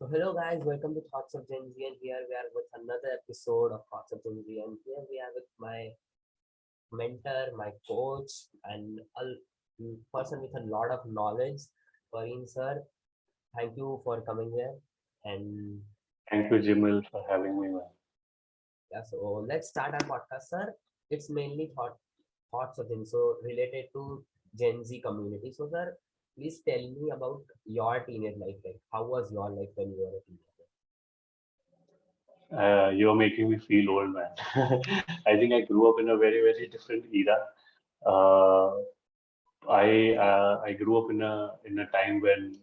So hello guys, welcome to Thoughts of Gen Z, and here we are with another episode of Thoughts of Gen Z, and here we are with my mentor, my coach, and a person with a lot of knowledge, Pareen sir. Thank you for coming here, and Thank you, Jimil, for having me, man. yeah, so let's start our podcast, sir. It's mainly thoughts of Gen, so related to Gen Z community. So sir, please tell me about your teenage life. Like, how was your life when you were a teenager? You're making me feel old, man. I think I grew up in a very, very different era. Uh, I grew up in a time when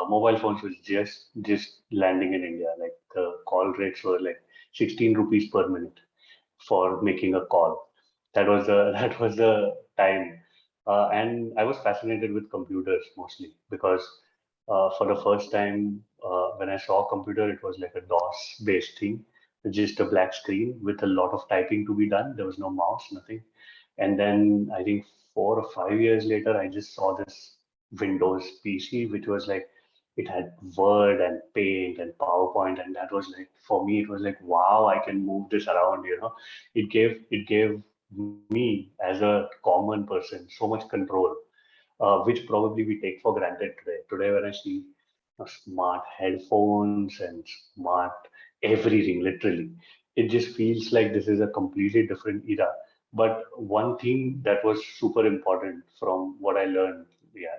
mobile phones was just landing in India. Like the call rates were like 16 rupees per minute for making a call. That was the that was the time, and I was fascinated with computers mostly because for the first time when I saw a computer, it was like a DOS based thing, just a black screen with a lot of typing to be done. There was no mouse, nothing. And then I think 4 or 5 years later, I just saw this Windows PC, which was like it had Word and Paint and PowerPoint, and that was like for me, it was like wow, I can move this around. It gave me as a common person so much control, which probably we take for granted today. Today, when I see smart headphones and smart everything, literally, it just feels like this is a completely different era. But one thing that was super important from what I learned, yeah,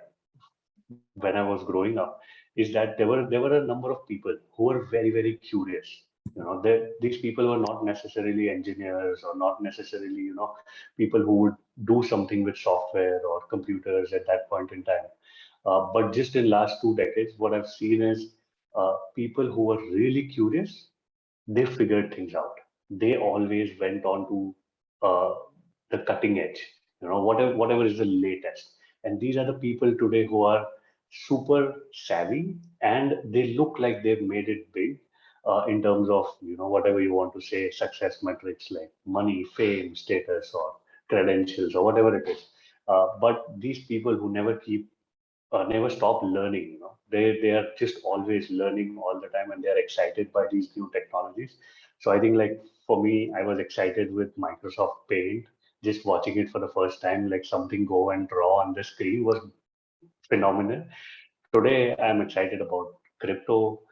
when I was growing up, is that there were a number of people who were very, very curious. These people were not necessarily engineers or not necessarily, people who would do something with software or computers at that point in time. But just in last 2 decades, what I've seen is people who were really curious, they figured things out. They always went on to uh, the cutting edge, whatever is the latest. And these are the people today who are super savvy and they look like they've made it big in terms of, whatever you want to say, success metrics like money, fame, status, or credentials, or whatever it is. But these people who never stop learning. They are just always learning all the time, and they are excited by these new technologies. So I think like for me, I was excited with Microsoft Paint. Just watching it for the first time, like something go and draw on the screen was phenomenal. Today, I'm excited about crypto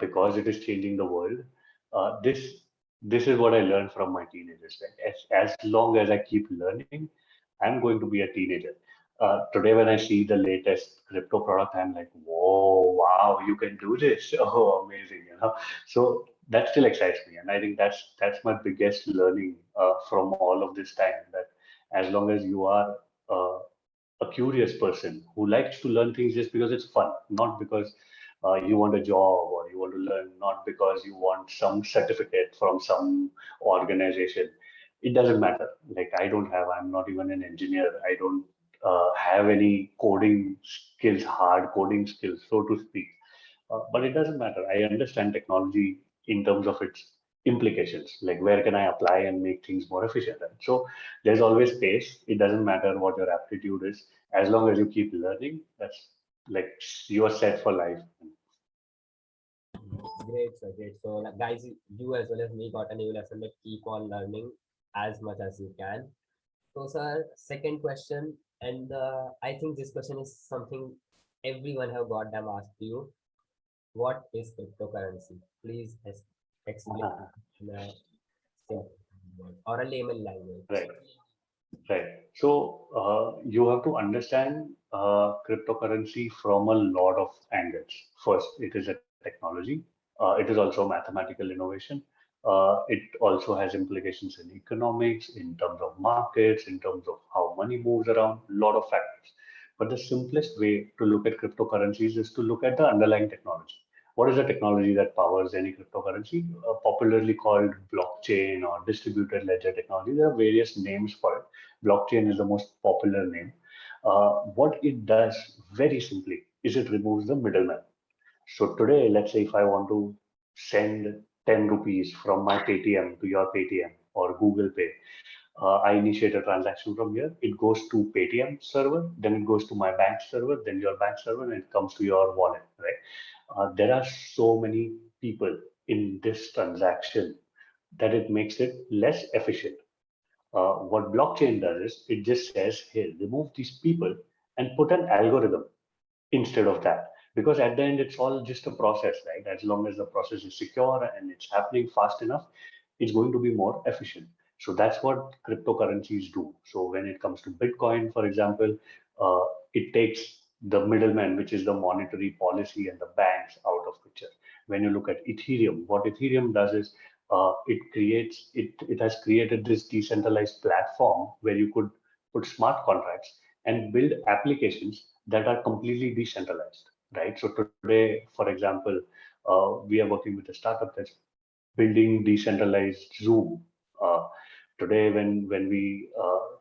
because it is changing the world. This is what I learned from my teenagers. Like, as long as I keep learning, I'm going to be a teenager. Today, when I see the latest crypto product, I'm like, whoa, wow, you can do this. Oh, amazing. So that still excites me, and I think that's my biggest learning from all of this time. That as long as you are uh, a curious person who likes to learn things just because it's fun, not because you want a job or you want to learn, not because you want some certificate from some organization. It doesn't matter. Like I'm not even an engineer. I don't have any coding skills, hard coding skills, so to speak. But it doesn't matter. I understand technology in terms of its implications, like where can I apply and make things more efficient. Right? So there's always pace. It doesn't matter what your aptitude is, as long as you keep learning. That's like you are set for life. Great, sir. Great. So, like, guys, you as well as me got a new lesson that keep on learning as much as you can. So, sir, second question, and I think this question is something everyone have got them asked you. What is cryptocurrency? Please explain in a simple word or a layman language. Right. Right. So you have to understand cryptocurrency from a lot of angles. First, it is a technology. It is also mathematical innovation. It also has implications in economics, in terms of markets, in terms of how money moves around, a lot of factors. But the simplest way to look at cryptocurrencies is to look at the underlying technology. What is the technology that powers any cryptocurrency? Popularly called blockchain or distributed ledger technology. There are various names for it. Blockchain is the most popular name. What it does very simply is it removes the middleman. So today, let's say if I want to send 10 rupees from my Paytm to your Paytm or Google Pay, I initiate a transaction from here. It goes to Paytm server, then it goes to my bank server, then your bank server, and it comes to your wallet, right? there are so many people in this transaction that it makes it less efficient. What blockchain does is it just says, hey, remove these people and put an algorithm instead of that. Because at the end, it's all just a process, right? As long as the process is secure and it's happening fast enough, it's going to be more efficient. So that's what cryptocurrencies do. So when it comes to Bitcoin, for example, it takes the middleman, which is the monetary policy and the banks out of picture. When you look at Ethereum, what Ethereum does is it has created this decentralized platform where you could put smart contracts and build applications that are completely decentralized, right? So today, for example, we are working with a startup that's building decentralized Zoom. Uh, Today, when we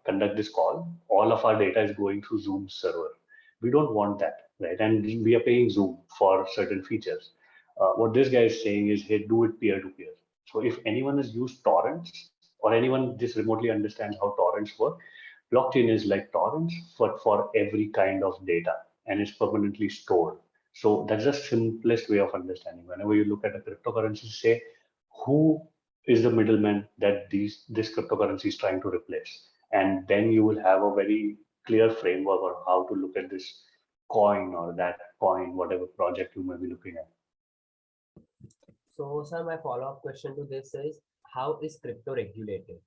conduct this call, all of our data is going through Zoom server. We don't want that, right? And we are paying Zoom for certain features. What this guy is saying is, hey, do it peer to peer. So if anyone has used torrents or anyone just remotely understands how torrents work, blockchain is like torrents, but for every kind of data and is permanently stored. So that's the simplest way of understanding. Whenever you look at a cryptocurrency, say who is the middleman that this cryptocurrency is trying to replace, and then you will have a very clear framework on how to look at this coin or that coin, whatever project you may be looking at. So, sir, my follow-up question to this is, how is crypto regulated?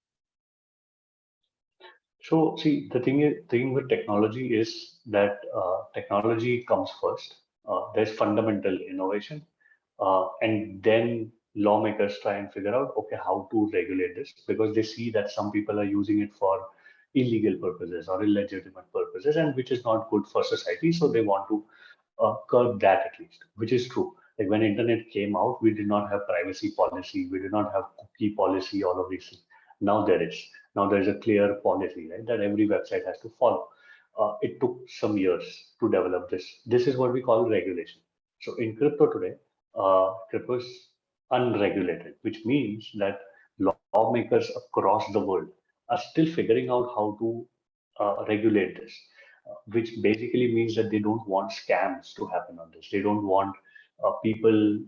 So, see, thing with technology is that technology comes first. There's fundamental innovation, and then lawmakers try and figure out, okay, how to regulate this because they see that some people are using it for illegal purposes or illegitimate purposes, and which is not good for society. So they want to curb that at least, which is true. Like when internet came out, we did not have privacy policy, we did not have cookie policy, all of these things. Now there is. Now there is a clear policy, right, that every website has to follow. It took some years to develop this. This is what we call regulation. So in crypto today, crypto is unregulated, which means that lawmakers across the world are still figuring out how to regulate this, which basically means that they don't want scams to happen on this. They don't want people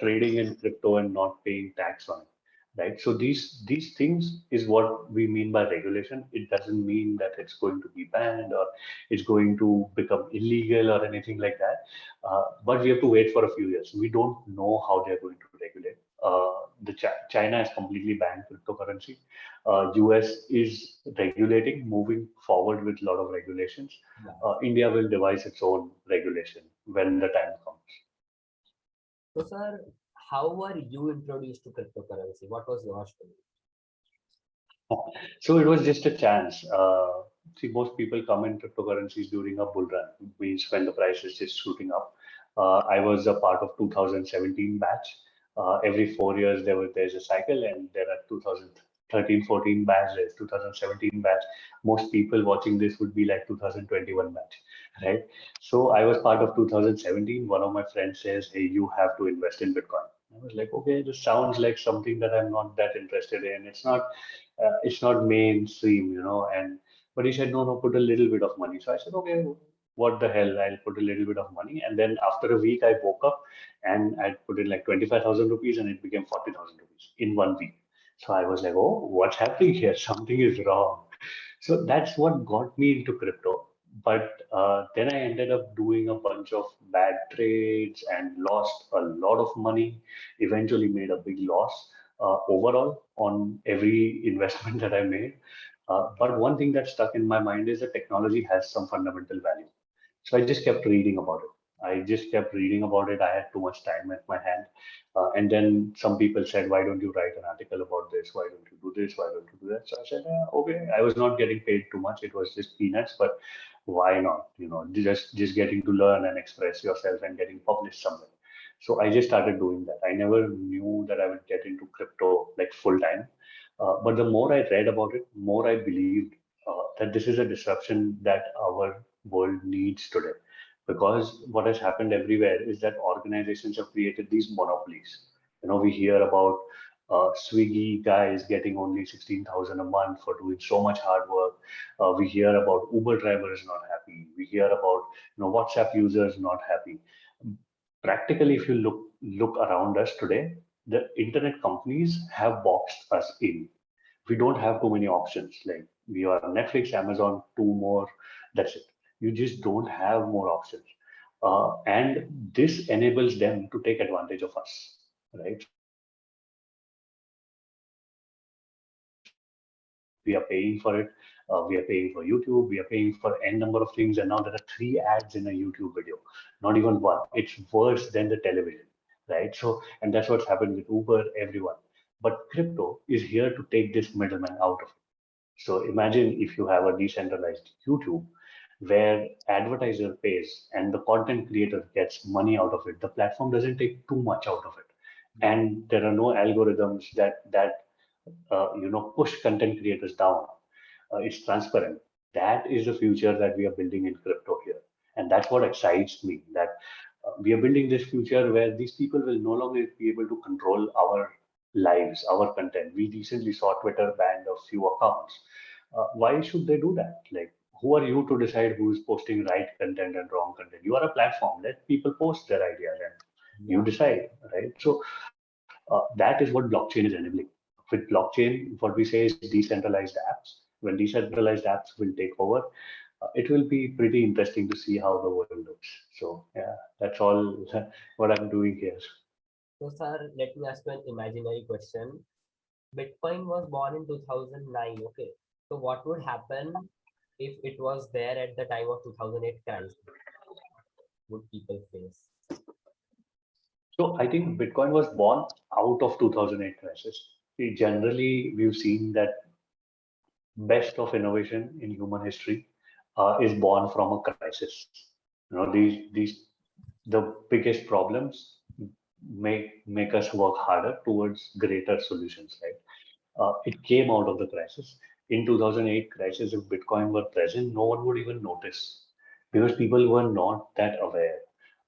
trading in crypto and not paying tax on it, right? So these things is what we mean by regulation. It doesn't mean that it's going to be banned or it's going to become illegal or anything like that. But we have to wait for a few years. We don't know how they're going to regulate. China has completely banned cryptocurrency. US is regulating, moving forward with a lot of regulations. Yeah. India will devise its own regulation when the time comes. So, sir, how were you introduced to cryptocurrency? What was your story? So it was just a chance. See, most people come in cryptocurrencies during a bull run, means when the price is just shooting up. I was a part of 2017 batch. Every 4 years there's a cycle, and there are 2013-14 batch, there's 2017 batch. Most people watching this would be like 2021 batch, right? So I was part of 2017. One of my friends says, "Hey, you have to invest in Bitcoin." I was like, okay, this sounds like something that I'm not that interested in. It's not mainstream, and but he said, no, no, put a little bit of money. So I said, okay, what the hell, I'll put a little bit of money. And then after a week I woke up and I put in like 25,000 rupees and it became 40,000 rupees in 1 week. So I was like, oh, what's happening here? Something is wrong. So that's what got me into crypto. But then I ended up doing a bunch of bad trades and lost a lot of money, eventually made a big loss overall on every investment that I made. But one thing that stuck in my mind is that technology has some fundamental value. So I just kept reading about it. I just kept reading about it. I had too much time at my hand. And then some people said, why don't you write an article about this? Why don't you do this? Why don't you do that? So I said, okay. I was not getting paid too much. It was just peanuts, but why not? Just getting to learn and express yourself and getting published somewhere. So I just started doing that. I never knew that I would get into crypto like full time. But the more I read about it, more I believed that this is a disruption that our world needs today. Because what has happened everywhere is that organizations have created these monopolies. We hear about Swiggy guys getting only 16,000 a month for doing so much hard work. We hear about Uber drivers not happy. We hear about WhatsApp users not happy. practically, if you look around us today, the internet companies have boxed us in. We don't have too many options. Like we are Netflix, Amazon, two more. That's it. You just don't have more options, and this enables them to take advantage of us, right? So we are paying for it. We are paying for YouTube. We are paying for n number of things, and now there are three ads in a YouTube video. Not even one. It's worse than the television, right? So, and that's what's happened with Uber, everyone. But crypto is here to take this middleman out of it. So imagine if you have a decentralized YouTube where advertiser pays and the content creator gets money out of it. The platform doesn't take too much out of it, Yeah. and there are no algorithms that push content creators down. It's transparent. That is the future that we are building in crypto here, and that's what excites me. That we are building this future where these people will no longer be able to control our lives, our content. We recently saw Twitter banned a few accounts. Why should they do that? Like, who are you to decide who is posting right content and wrong content? You are a platform. Let people post their ideas and you Yeah. decide, right? So that is what blockchain is enabling. With blockchain, what we say is decentralized apps. When decentralized apps will take over, it will be pretty interesting to see how the world looks. So yeah, that's all what I'm doing here. So, sir, let me ask you an imaginary question. Bitcoin was born in 2009. Okay. So, what would happen if it was there at the time of 2008 crisis? Would people face? So I think Bitcoin was born out of 2008 crisis. We've seen that best of innovation in human history is born from a crisis. These the biggest problems make us work harder towards greater solutions, right? It came out of the crisis. In 2008 crisis, if Bitcoin were present, no one would even notice because people were not that aware.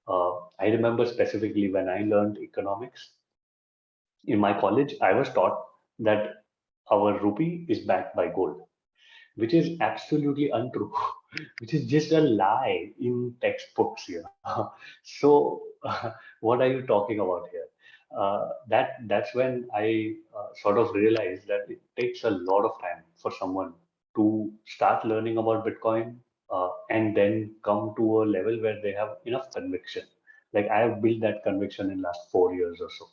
I remember specifically when I learned economics in my college, I was taught that our rupee is backed by gold, which is absolutely untrue, which is just a lie in textbooks. So, what are you talking about here? That's when I sort of realized that it takes a lot of time for someone to start learning about Bitcoin and then come to a level where they have enough conviction. Like I have built that conviction in last 4 years or so.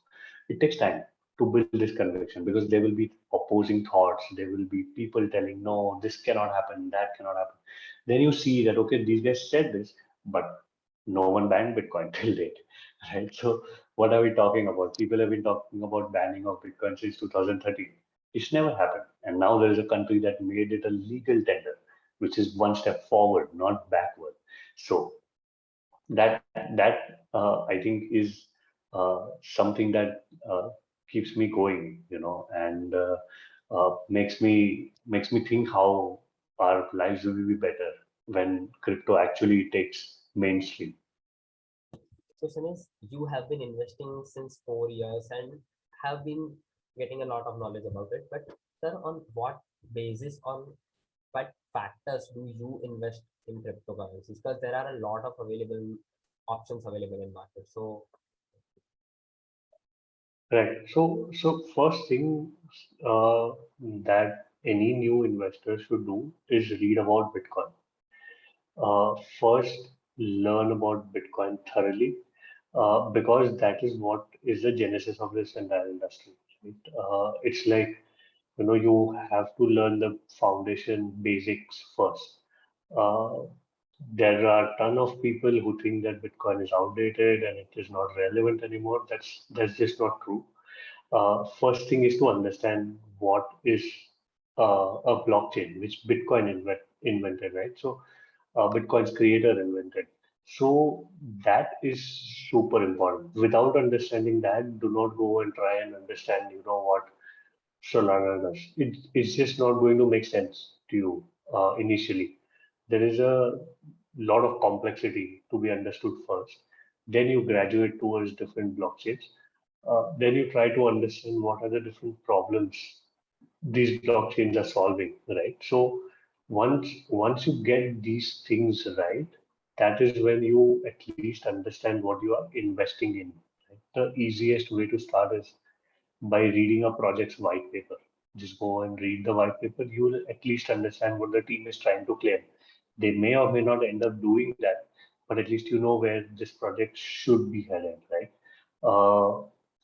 It takes time to build this conviction because there will be opposing thoughts. There will be people telling, no, this cannot happen, that cannot happen. Then you see that, okay, these guys said this, but no one banned Bitcoin till date, right? So what are we talking about? People have been talking about banning of Bitcoin since 2013. It's never happened. And now there is a country that made it a legal tender, which is one step forward, not backward. So that I think is something that keeps me going, and makes me think how our lives will be better when crypto actually takes mainstream. Question is, you have been investing since 4 years and have been getting a lot of knowledge about it. But, sir, on what basis, on what factors do you invest in cryptocurrencies? Because there are a lot of available options available in market. So, Right. So first thing uh, that any new investor should do is read about Bitcoin. First, learn about Bitcoin thoroughly because that is what is the genesis of this entire industry. Right? It's like, you have to learn the foundation basics first. Uh, there are a ton of people who think that Bitcoin is outdated and it is not relevant anymore. That's just not true. First thing is to understand what is a blockchain, which Bitcoin invented, right? So Bitcoin's creator invented. So that is super important. Without understanding that, do not go and try and understand, what Solana does. It's just not going to make sense to you initially. There is a lot of complexity to be understood first. Then you graduate towards different blockchains. Then you try to understand what are the different problems these blockchains are solving, right? So once you get these things right, that is when you at least understand what you are investing in. Right? The easiest way to start is by reading a project's white paper. Just go and read the white paper. You will at least understand what the team is trying to claim. They may or may not end up doing that, but at least you know where this project should be headed, right?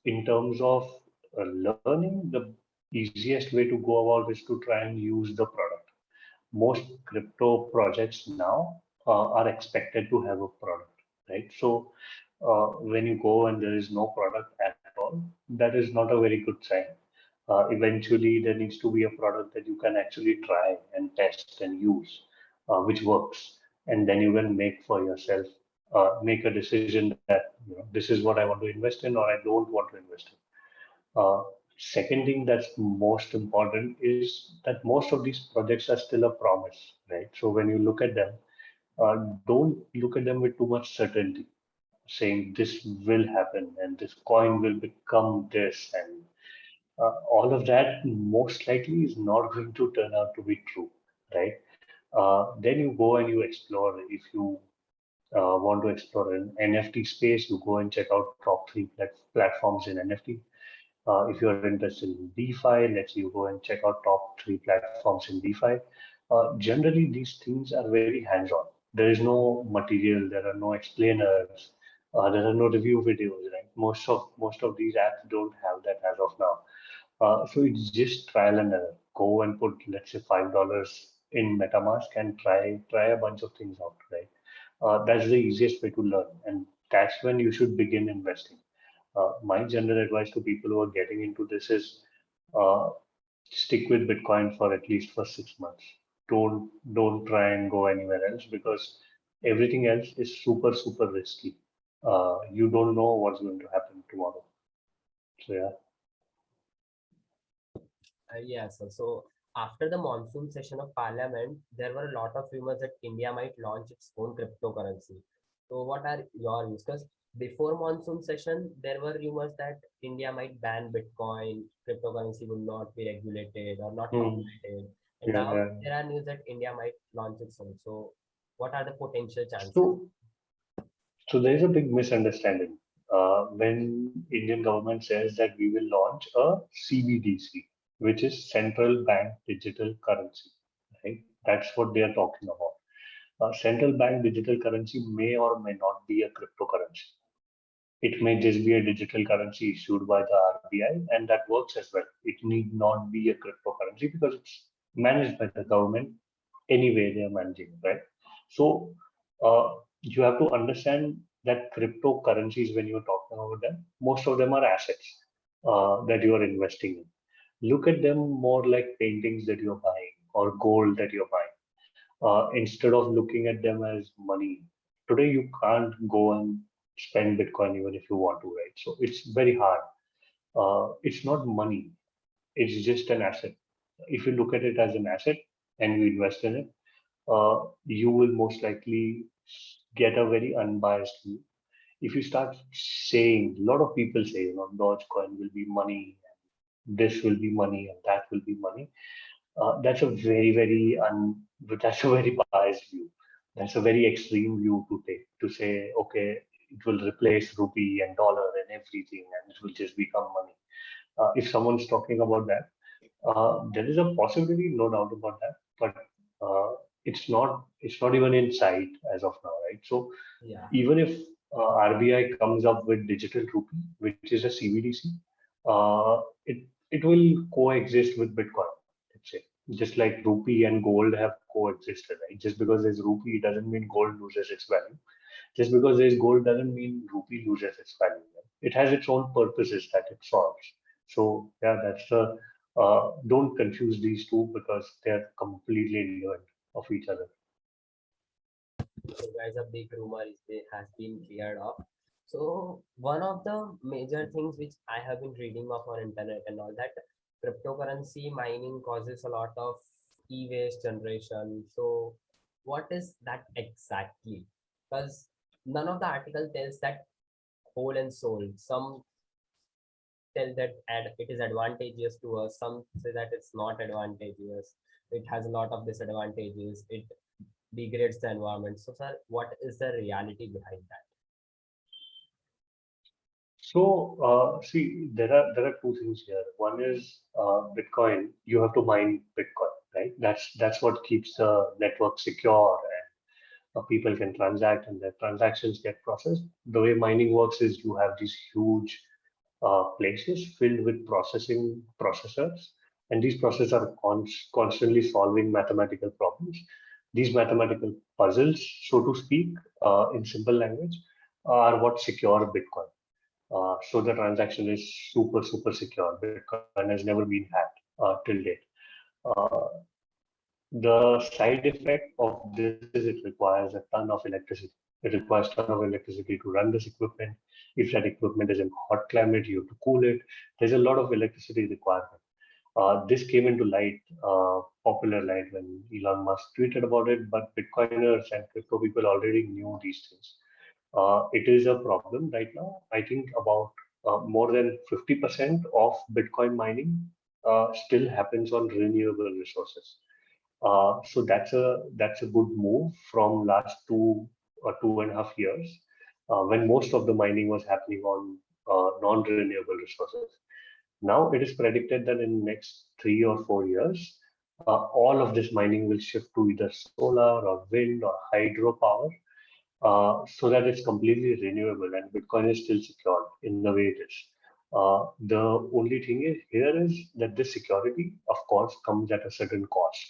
In terms of learning, the easiest way to go about is to try and use the product. Most crypto projects now are expected to have a product, right? So when you go and there is no product at all, that is not a very good sign. Eventually, there needs to be a product that you can actually try and test and use, which works, and then you can make for yourself, make a decision that this is what I want to invest in or I don't want to invest in. Second thing that's most important is that most of these projects are still a promise, right? So when you look at them, don't look at them with too much certainty, saying this will happen and this coin will become this, and all of that most likely is not going to turn out to be true, right? Then you go and you explore. If you want to explore an NFT space, you go and check out top three platforms in NFT. If you're interested in DeFi, let's say you go and check out top three platforms in DeFi. Generally, these things are very hands-on. There is no material, there are no explainers, there are no review videos, right? Most of these apps don't have that as of now. So it's just trial and error. Go and put, let's say, $5 in MetaMask and try a bunch of things out, right? That's the easiest way to learn, and that's when you should begin investing. My general advice to people who are getting into this is uh, stick with Bitcoin for at least for 6 months. Don't try and go anywhere else because everything else is super risky. You don't know what's going to happen tomorrow. So yeah. Yes, so after the monsoon session of Parliament, there were a lot of rumors that India might launch its own cryptocurrency. So, what are your views? Because before monsoon session, there were rumors that India might ban Bitcoin, cryptocurrency will not be regulated or not Hmm. regulated, and Yeah, now yeah. there are news that India might launch its own. So, what are the potential chances? So So there is a big misunderstanding when Indian government says that we will launch a CBDC, which is central bank digital currency, right? That's what they are talking about. Central bank digital currency may or may not be a cryptocurrency. It may just be a digital currency issued by the RBI, and that works as well. It need not be a cryptocurrency because it's managed by the government anyway. They are managing, right? So you have to understand that cryptocurrencies, when you're talking about them, most of them are assets that you are investing in. Look at them more like paintings that you're buying or gold that you're buying instead of looking at them as money. Today, you can't go and spend Bitcoin even if you want to, right? So it's very hard. It's not money, it's just an asset. If you look at it as an asset and you invest in it, you will most likely get a very unbiased view. If you start saying, a lot of people say, Dogecoin will be money, this will be money, and that will be money, that's a that's a very biased view. That's a very extreme view to take to say, okay, it will replace rupee and dollar and everything, and it will just become money. If someone's talking about that, there is a possibility, no doubt about that, but it's not even in sight as of now, right? So Yeah. even if RBI comes up with digital rupee, which is a CBDC, it will coexist with Bitcoin. Let's say, just like rupee and gold have coexisted, right? Just because there's rupee doesn't mean gold loses its value. Just because there's gold doesn't mean rupee loses its value. Right? It has its own purposes that it solves. So yeah, that's the don't confuse these two because they're completely different of each other. So guys, a big rumor is they has been cleared up. So one of the major things which I have been reading of on internet and all that cryptocurrency mining causes a lot of e-waste generation. So what is that exactly? Because none of the article tells that whole and soul. Some tell that it is advantageous to us. Some say that it's not advantageous. It has a lot of disadvantages. It degrades the environment. So, sir, what is the reality behind that? So, see, there are two things here. One is Bitcoin. You have to mine Bitcoin, right? That's what keeps the network secure, and people can transact, and their transactions get processed. The way mining works is you have these huge places filled with processing processors, and these processors are constantly solving mathematical problems. These mathematical puzzles, so to speak, in simple language, are what secure Bitcoin. So the transaction is super secure. Bitcoin has never been hacked till date. Uh, the side effect of this is it requires a ton of electricity. It requires ton of electricity to run this equipment. If that equipment is in hot climate, you have to cool it. There's a lot of electricity requirement. This came into light, popular light, when Elon Musk tweeted about it, but Bitcoiners and crypto people already knew these things. It is a problem right now. I think about more than 50% of Bitcoin mining still happens on renewable resources. So that's a good move from last 2.5 years, when most of the mining was happening on non-renewable resources. Now it is predicted that in next 3 or 4 years, all of this mining will shift to either solar or wind or hydropower, so that it's completely renewable and Bitcoin is still secure in the way it is. The only thing is here is that this security, of course, comes at a certain cost,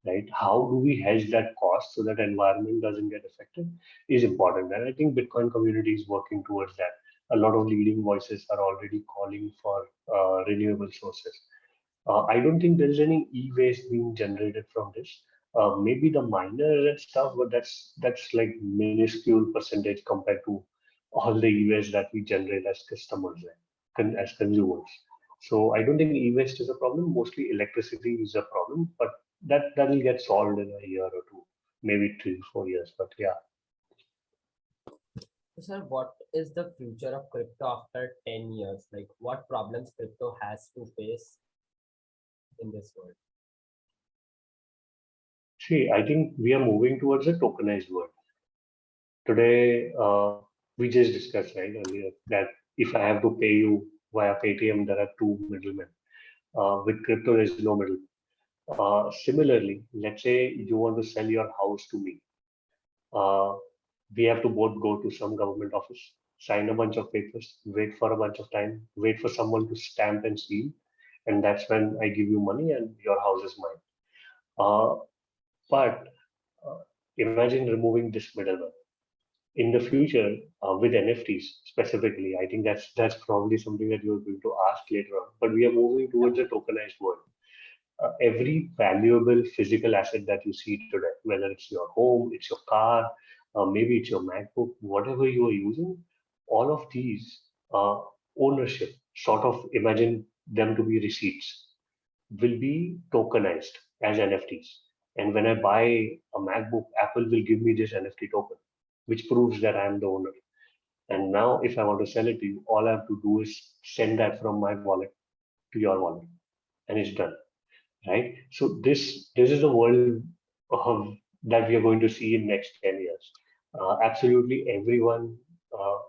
right? How do we hedge that cost so that environment doesn't get affected is important, and I think Bitcoin community is working towards that. A lot of leading voices are already calling for renewable sources. I don't think there is any e-waste being generated from this. Maybe the miners and stuff, but that's like minuscule percentage compared to all the e-waste that we generate as customers, right? As consumers. So I don't think e-waste is a problem. Mostly electricity is a problem, but that will get solved in a year or two, maybe 3 4 years. But yeah. So, sir, what is the future of crypto after 10 years? Like, what problems crypto has to face in this world? See, I think we are moving towards a tokenized world. Today, we just discussed right earlier that if I have to pay you via Paytm, there are two middlemen. With crypto, there is no middle. Similarly, let's say you want to sell your house to me. Uh, we have to both go to some government office, sign a bunch of papers, wait for a bunch of time, wait for someone to stamp and seal, and that's when I give you money and your house is mine. Uh, but imagine removing this middleman in the future, with NFTs specifically. I think that's probably something that you're going to ask later on. But we are moving Yeah. towards a tokenized world. Every valuable physical asset that you see today, whether it's your home, it's your car, maybe it's your MacBook, whatever you are using, all of these ownership, sort of imagine them to be receipts, will be tokenized as NFTs. And when I buy a MacBook, Apple will give me this NFT token, which proves that I am the owner. And now, if I want to sell it to you, all I have to do is send that from my wallet to your wallet, and it's done, right? So this is the world that we are going to see in next 10 years. Absolutely, everyone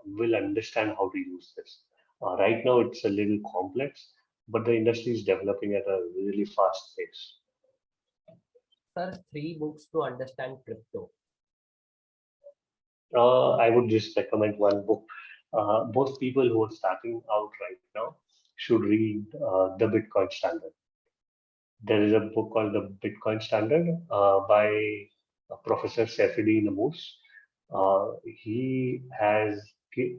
will understand how to use this. Right now, it's a little complex, but the industry is developing at a really fast pace. Sir, three books to understand crypto. I would just recommend one book. Most people who are starting out right now should read The Bitcoin Standard. There is a book called The Bitcoin Standard by Professor Sefidi Namus. He has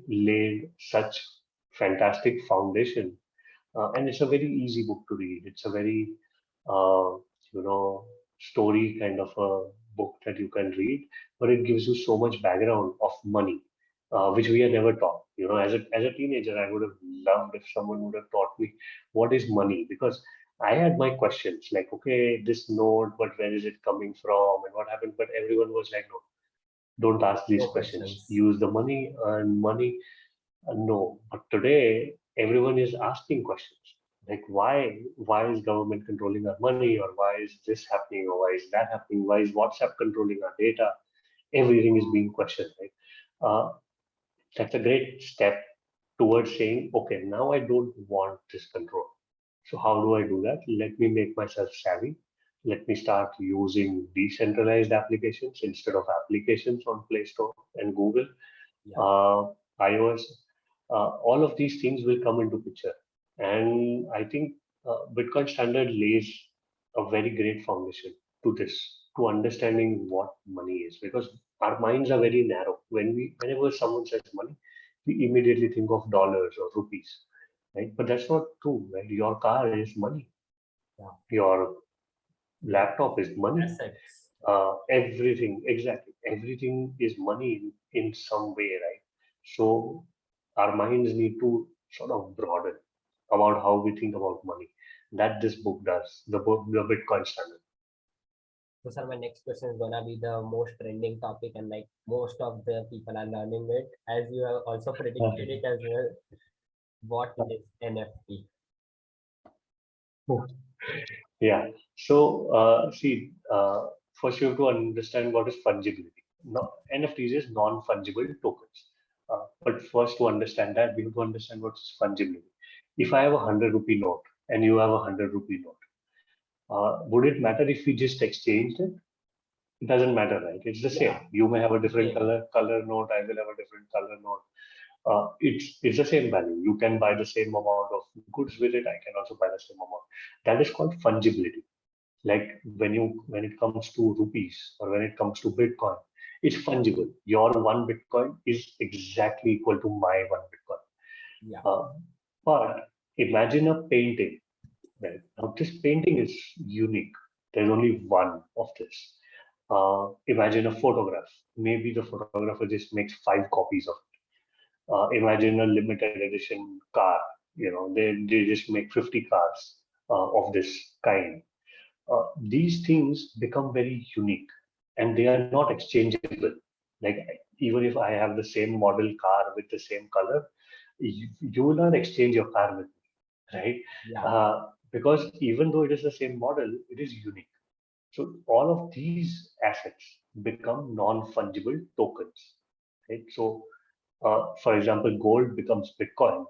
laid such fantastic foundation, and it's a very easy book to read. It's a very uh, story kind of a book that you can read, but it gives you so much background of money, which we are never taught. As a teenager, I would have loved if someone would have taught me what is money, because I had my questions like, okay, this note, but where is it coming from and what happened? But everyone was like, no, don't ask these No questions. questions. Use the money, earn money. No, but today everyone is asking questions. Like why is government controlling our money, or why is this happening, or why is that happening? Why is WhatsApp controlling our data? Everything is being questioned, right? That's a great step towards saying, okay, now I don't want this control. So how do I do that? Let me make myself savvy. Let me start using decentralized applications instead of applications on Play Store and Google, Yeah, uh, iOS. All of these things will come into picture. And I think Bitcoin Standard lays a very great foundation to this, to understanding what money is, because our minds are very narrow. Whenever someone says money, we immediately think of dollars or rupees, right? But that's not true, right? Your car is money. yeah. Your The laptop is money. assets. Everything, exactly, everything is money in some way, right? So our minds need to sort of broaden about how we think about money. That this book does, the book, the Bitcoin Standard. So, sir, my next question is gonna be the most trending topic, and like most of the people are learning it, as you have also predicted it as well. What is NFT? Yeah. So, see, first you have to understand what is fungibility. No, NFTs is non-fungible tokens. But first, to understand that, we have to understand what is fungibility. If I have a 100 rupee note and you have a 100 rupee note, would it matter if we just exchanged it? It doesn't matter, right? It's the same. Yeah, You may have a different same. color note. I will have a different color note. It's the same value. You can buy the same amount of goods with it. I can also buy the same amount. That is called fungibility. Like when it comes to rupees or when it comes to Bitcoin, it's fungible. Your one Bitcoin is exactly equal to my one Bitcoin. Yeah, Uh, but imagine a painting. Right now, this painting is unique. There's only one of this. Imagine a photograph. Maybe the photographer just makes 5 copies of it. Imagine a limited edition car. They just make 50 cars of this kind. These things become very unique, and they are not exchangeable. Like, even if I have the same model car with the same color, you will not exchange your car with me, right? yeah, Because even though it is the same model, it is unique. So all of these assets become non-fungible tokens, right? So, for example, gold becomes Bitcoin.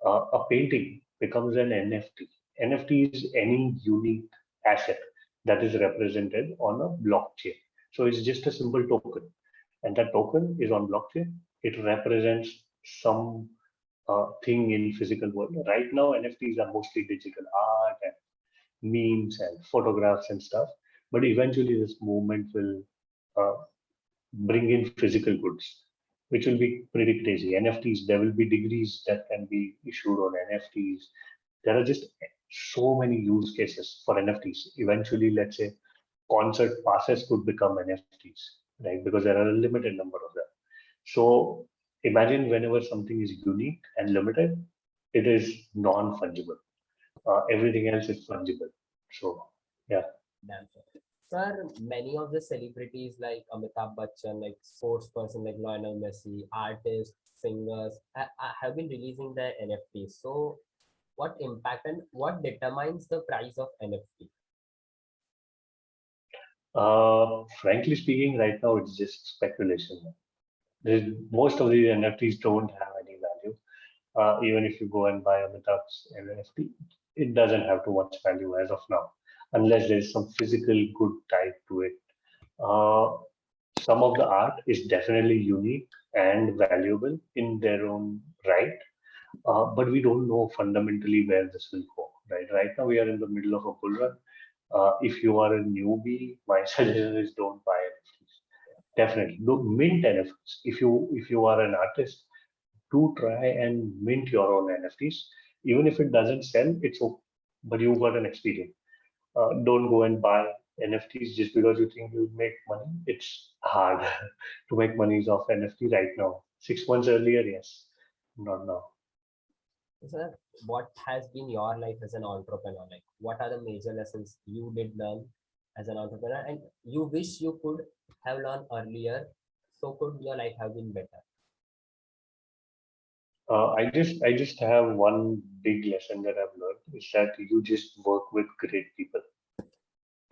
A painting becomes an NFT. NFT is any unique asset that is represented on a blockchain. So it's just a simple token, and that token is on blockchain. It represents some thing in physical world. Right now, NFTs are mostly digital art and memes and photographs and stuff. But eventually, this movement will uh, bring in physical goods, which will be pretty crazy. NFTs, there will be degrees that can be issued on NFTs. There are just so many use cases for NFTs. Eventually, let's say concert passes could become NFTs, right? Because there are a limited number of them. So imagine whenever something is unique and limited, it is non-fungible. Everything else is fungible. So yeah. damn sure. Sir, many of the celebrities like Amitabh Bachchan, like sports person like Lionel Messi, artists, singers, have been releasing their NFTs. So, what impact and what determines the price of NFT? Frankly speaking, right now it's just speculation. Most of these NFTs don't have any value. Even if you go and buy Amitabh's NFT, it doesn't have too much value as of now, unless there's some physical good tied to it. Uh, some of the art is definitely unique and valuable in their own right, but we don't know fundamentally where this will go. Right now we are in the middle of a bull run. If you are a newbie, my suggestion is don't buy NFTs. Definitely, do mint NFTs. If you are an artist, do try and mint your own NFTs. Even if it doesn't sell, it's okay, but you got an experience. Don't go and buy NFTs just because you think you'll make money. It's hard to make monies off NFT right now. 6 months earlier, yes, not now. So, sir, what has been your life as an entrepreneur? Like, what are the major lessons you did learn as an entrepreneur, and you wish you could have learned earlier, so could your life have been better? I just have one big lesson that I've learned. is that you just work with great people.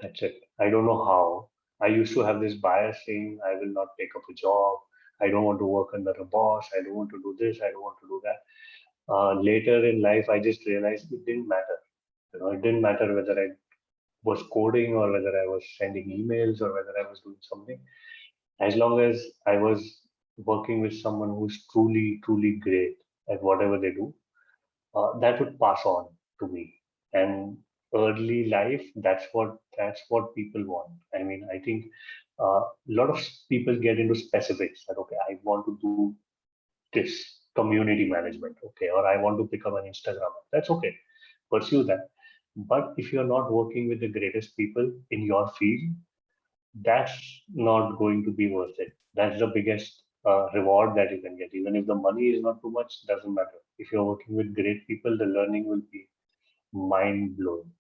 That's it. I don't know how. I used to have this bias saying I will not take up a job. I don't want to work under a boss. I don't want to do this. I don't want to do that. Later in life, I just realized it didn't matter. It didn't matter whether I was coding or whether I was sending emails or whether I was doing something. As long as I was working with someone who's truly, truly great at whatever they do, that would pass on to me. And early life, that's what people want. I mean, I think a lot of people get into specifics that okay, I want to do this community management, okay, or I want to become an Instagrammer. That's okay, pursue that. But if you're not working with the greatest people in your field, that's not going to be worth it. That's the biggest reward that you can get. Even if the money is not too much, doesn't matter. If you're working with great people, the learning will be mind blowing.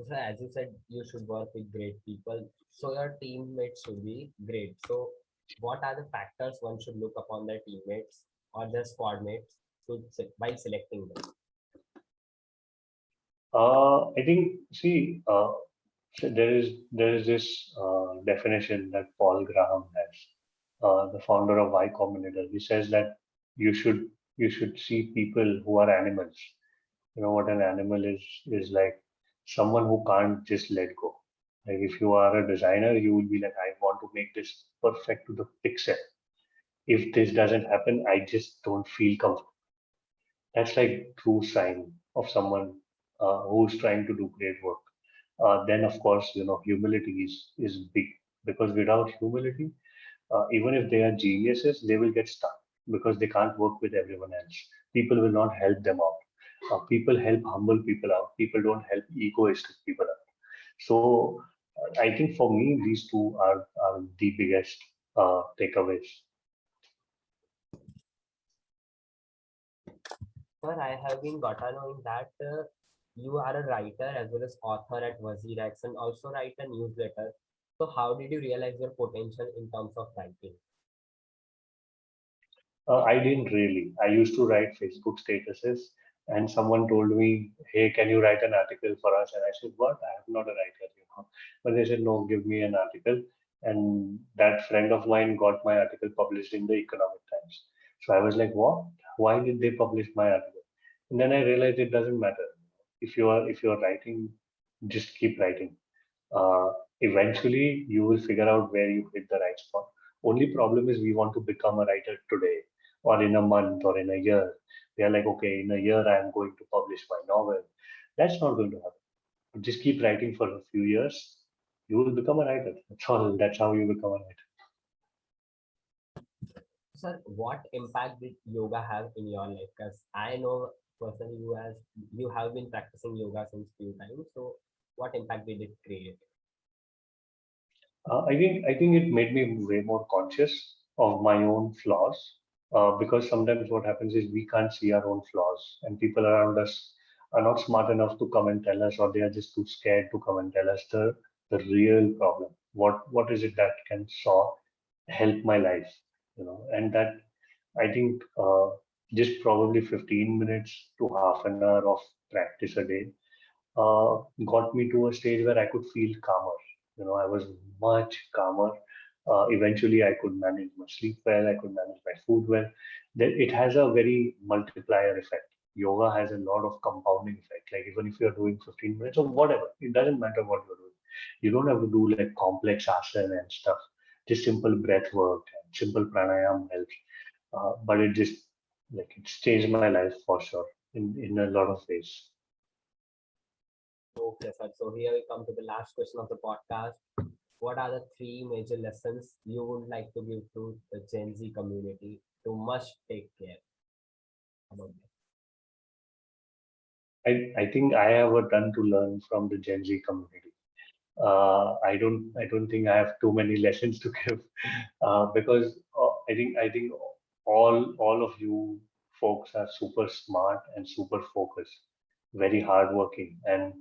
So as you said, you should work with great people. So your teammates should be great. So what are the factors one should look upon their teammates or their squad mates by selecting them? I think, see, so there is this definition that Paul Graham has, the founder of Y Combinator. He says that you should you should see people who are animals. You know what an animal is like someone who can't just let go. Like if you are a designer, you will be like, I want to make this perfect to the pixel. If this doesn't happen, I just don't feel comfortable. That's like true sign of someone who's trying to do great work. Then of course, humility is big, because without humility, even if they are geniuses, they will get stuck because they can't work with everyone else. People will not help them out. People help humble people out. People don't help egoistic people out. So I think for me, these two are the biggest takeaways. Sir, I have been gotten knowing that you are a writer as well as author at WazirX and also write a newsletter. So how did you realize your potential in terms of writing? I didn't really. I used to write Facebook statuses, and someone told me, "Hey, can you write an article for us?" And I said, "What? I am not a writer." But they said, "No, give me an article." And that friend of mine got my article published in the Economic Times. So I was like, "What? Why did they publish my article?" And then I realized it doesn't matter. If you are writing, just keep writing. uh, Eventually you will figure out where you hit the right spot. Only problem is we want to become a writer today or in a month or in a year. We are like, okay, in a year I am going to publish my novel. That's not going to happen. Just keep writing for a few years. You will become a writer. That's all. That's how you become a writer. Sir, what impact did yoga have in your life? Because I know personally you have been practicing yoga since few times. So what impact did it create? I think it made me way more conscious of my own flaws, because sometimes what happens is we can't see our own flaws, and people around us are not smart enough to come and tell us, or they are just too scared to come and tell us the real problem. What is it that can help my life? And that I think just probably 15 minutes to half an hour of practice a day uh, got me to a stage where I could feel calmer. I was much calmer. Eventually, I could manage my sleep well. I could manage my food well. Then it has a very multiplier effect. Yoga has a lot of compounding effect. Like even if you're doing 15 minutes or whatever, it doesn't matter what you're doing. You don't have to do like complex asana and stuff. Just simple breath work and simple pranayam helps. But it just like it's changed my life for sure in a lot of ways. Okay, sir. So here we come to the last question of the podcast. What are the three major lessons you would like to give to the Gen Z community to must take care about this? I think I have a ton to learn from the Gen Z community. I don't think I have too many lessons to give, because I think all of you folks are super smart and super focused, very hardworking, and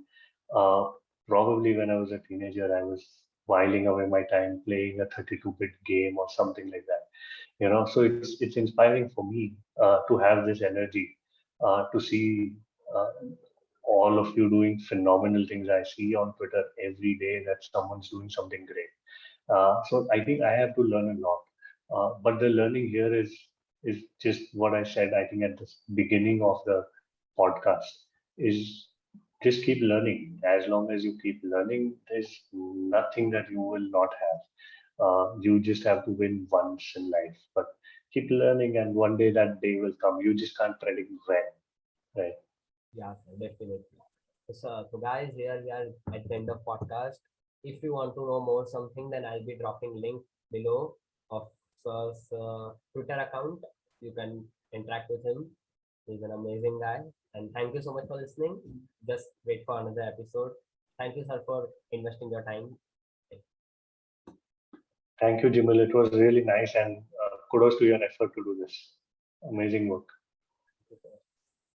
uh, probably when I was a teenager, I was whiling away my time playing a 32-bit game or something like that. So it's inspiring for me to have this energy, to see. all of you doing phenomenal things. I see on Twitter every day that someone's doing something great. So I think I have to learn a lot. But the learning here is just what I said. I think at the beginning of the podcast is just keep learning. As long as you keep learning, there's nothing that you will not have. You just have to win once in life, but keep learning, and one day that day will come. You just can't predict when, right? Yeah, sir, definitely. So guys, here we are at the end of podcast. If you want to know more something, then I'll be dropping link below of sir's Twitter account. You can interact with him. He's an amazing guy. And thank you so much for listening. Just wait for another episode. Thank you, sir, for investing your time. Thank you, Jimal. It was really nice, and kudos to your effort to do this. Amazing work.